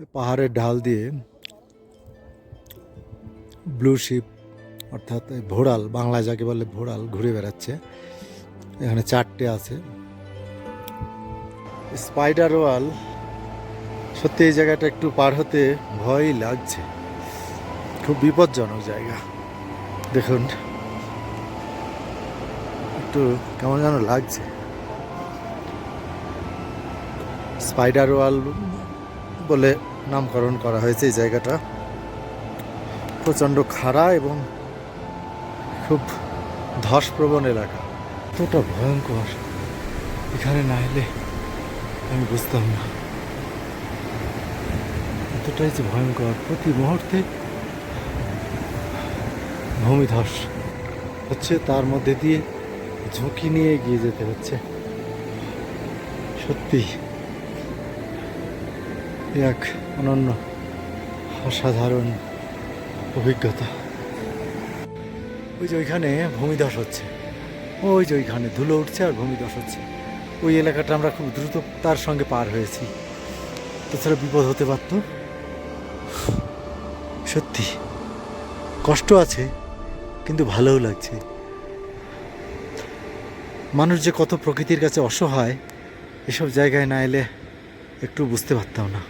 পাহাড়ের ঢাল দিয়ে ব্লু শিপ অর্থাৎ ভোড়াল, বাংলায় যাকে বলে ভোড়াল, ঘুরে বেড়াচ্ছে। এখানে 4টে আছে। স্পাইডার ওয়াল, সত্যি এই জায়গাটা একটু পার হতে ভয়ই লাগছে, খুব বিপজ্জনক জায়গা। দেখুন একটু কেমন যেন লাগছে। স্পাইডার ওয়াল বলে নামকরণ করা হয়েছে এই জায়গাটা। প্রচণ্ড খাড়া এবং খুব ধসপ্রবণ এলাকা। এতটা ভয়ঙ্কর, এখানে না এলে আমি বুঝতাম না এতটাই যে ভয়ঙ্কর। প্রতি মুহূর্তে ভূমিধস হচ্ছে, তার মধ্যে দিয়ে ঝুঁকি নিয়ে এগিয়ে যেতে হচ্ছে। সত্যি এক অনন্য অসাধারণ অভিজ্ঞতা। ওই যে ওইখানে ভূমিধস হচ্ছে, ওই যে ওইখানে ধুলো উঠছে আর ভূমিধস হচ্ছে। ওই এলাকাটা আমরা খুব দ্রুততার সঙ্গে পার হয়েছি, তাছাড়া বিপদ হতে পারত। সত্যি কষ্ট আছে, কিন্তু ভালোও লাগছে। মানুষ যে কত প্রকৃতির কাছে অসহায়, এসব জায়গায় না এলে একটু বুঝতে পারতাম না।